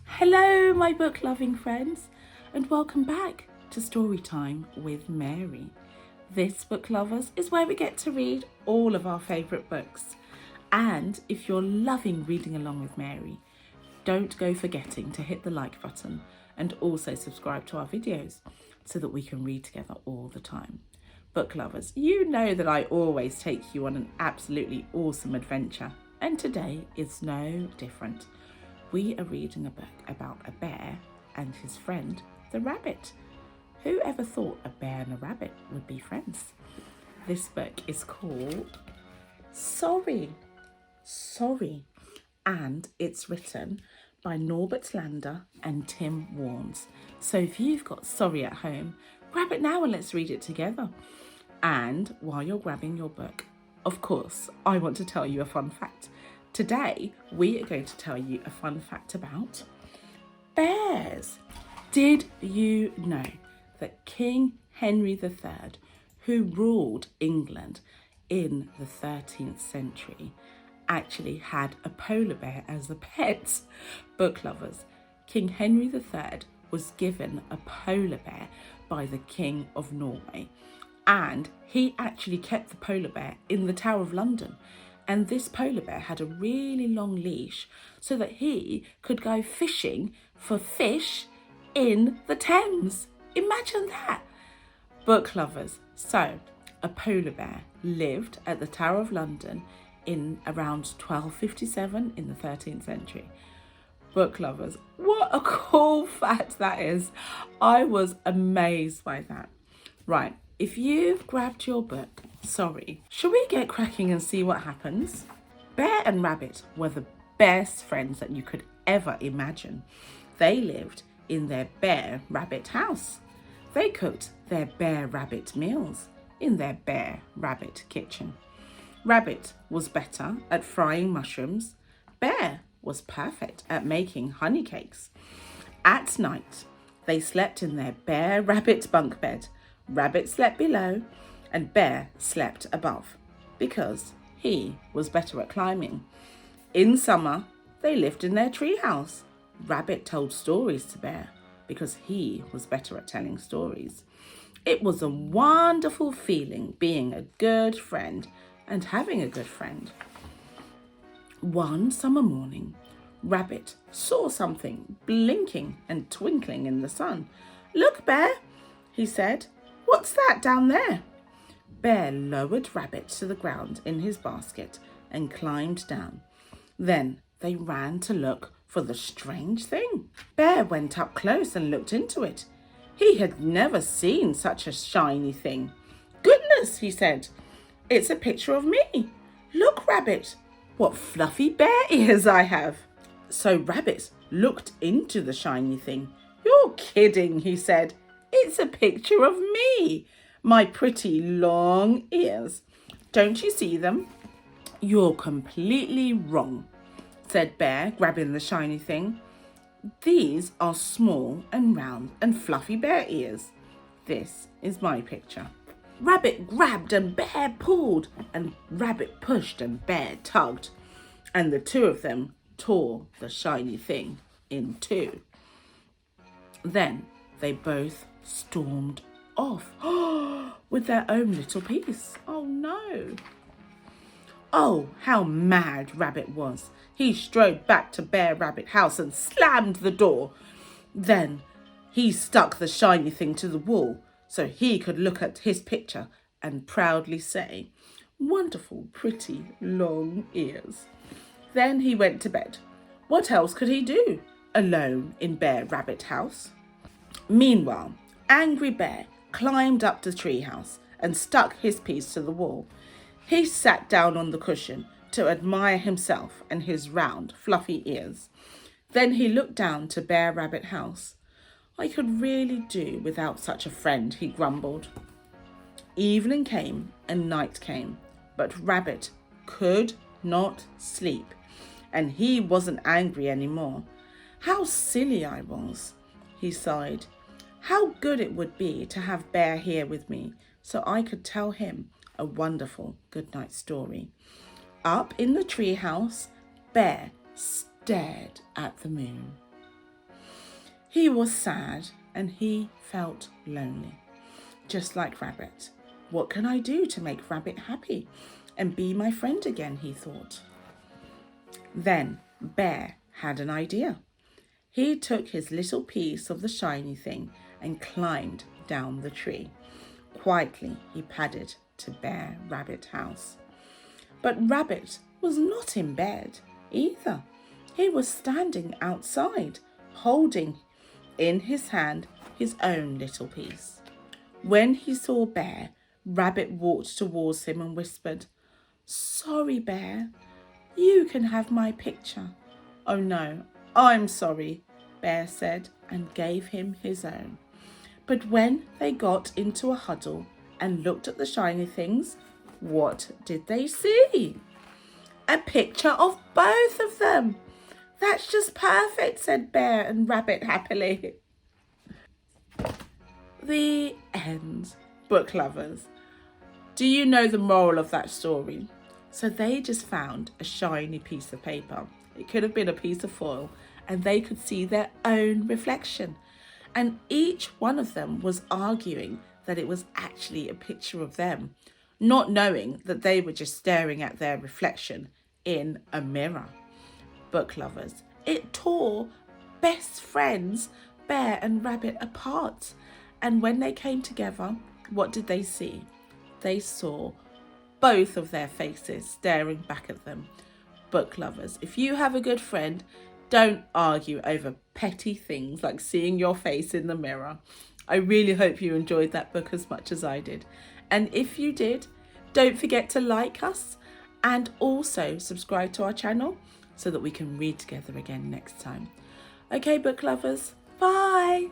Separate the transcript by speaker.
Speaker 1: Hello, my book-loving friends, and welcome back to Storytime with Mary. This, book lovers, is where we get to read all of our favourite books. And if you're loving reading along with Mary, don't go forgetting to hit the like button and also subscribe to our videos so that we can read together all the time. Book lovers, you know that I always take you on an absolutely awesome adventure, and today is no different. We are reading a book about a bear and his friend, the rabbit. Who ever thought a bear and a rabbit would be friends? This book is called Sorry, and it's written by Norbert Lander and Tim Warnes. So if you've got Sorry at home, grab it now and let's read it together. And while you're grabbing your book, of course, I want to tell you a fun fact. Today, we are going to tell you a fun fact about bears. Did you know that King Henry III, who ruled England in the 13th century, actually had a polar bear as a pet? Book lovers, King Henry III was given a polar bear by the King of Norway, and he actually kept the polar bear in the Tower of London. And this polar bear had a really long leash so that he could go fishing for fish in the Thames. Imagine that. Book lovers, so a polar bear lived at the Tower of London in around 1257 in the 13th century. Book lovers, what a cool fact that is. I was amazed by that. Right, if you've grabbed your book, Sorry, shall we get cracking and see what happens? Bear and Rabbit were the best friends that you could ever imagine. They lived in their bear rabbit house. They cooked their bear rabbit meals in their bear rabbit kitchen. Rabbit was better at frying mushrooms. Bear was perfect at making honey cakes. At night, they slept in their bear rabbit bunk bed. Rabbit slept below and Bear slept above because he was better at climbing. In summer, they lived in their treehouse. Rabbit told stories to Bear because he was better at telling stories. It was a wonderful feeling being a good friend and having a good friend. One summer morning, Rabbit saw something blinking and twinkling in the sun. "Look, Bear," he said. "What's that down there?" Bear lowered Rabbit to the ground in his basket and climbed down. Then they ran to look for the strange thing. Bear went up close and looked into it. He had never seen such a shiny thing. "Goodness," he said, "it's a picture of me. Look, Rabbit, what fluffy bear ears I have." So Rabbit looked into the shiny thing. "You're kidding," he said. "It's a picture of me. My pretty long ears. Don't you see them?" "You're completely wrong," said Bear, grabbing the shiny thing. "These are small and round and fluffy bear ears. This is my picture." Rabbit grabbed and Bear pulled, and Rabbit pushed and Bear tugged, and the two of them tore the shiny thing in two. Then they both stormed off with their own little piece. Oh no. Oh, how mad Rabbit was. He strode back to Bear Rabbit house and slammed the door. Then he stuck the shiny thing to the wall so he could look at his picture and proudly say, "Wonderful, pretty, long ears." Then he went to bed. What else could he do, alone in Bear Rabbit house? Meanwhile, Angry Bear climbed up the treehouse and stuck his piece to the wall. He sat down on the cushion to admire himself and his round, fluffy ears. Then he looked down to Bear Rabbit house. "I could really do without such a friend," he grumbled. Evening came and night came, but Rabbit could not sleep, and he wasn't angry anymore. How silly I was, he sighed. How good it would be to have Bear here with me so I could tell him a wonderful goodnight story. Up in the treehouse, Bear stared at the moon. He was sad and he felt lonely, just like Rabbit. What can I do to make Rabbit happy and be my friend again, he thought. Then Bear had an idea. He took his little piece of the shiny thing and climbed down the tree. Quietly he padded to Bear Rabbit house. But Rabbit was not in bed either. He was standing outside, holding in his hand his own little piece. When he saw Bear, Rabbit walked towards him and whispered, "Sorry, Bear, you can have my picture." "Oh no, I'm sorry," Bear said and gave him his own. But when they got into a huddle and looked at the shiny things, what did they see? A picture of both of them. "That's just perfect," said Bear and Rabbit happily. The end. Book lovers, do you know the moral of that story? So they just found a shiny piece of paper. It could have been a piece of foil, and they could see their own reflection. And each one of them was arguing that it was actually a picture of them, not knowing that they were just staring at their reflection in a mirror. Book lovers, it tore best friends Bear and Rabbit apart. And when they came together, what did they see? They saw both of their faces staring back at them. Book lovers, if you have a good friend, don't argue over petty things like seeing your face in the mirror. I really hope you enjoyed that book as much as I did. And if you did, don't forget to like us and also subscribe to our channel so that we can read together again next time. Okay, book lovers, bye.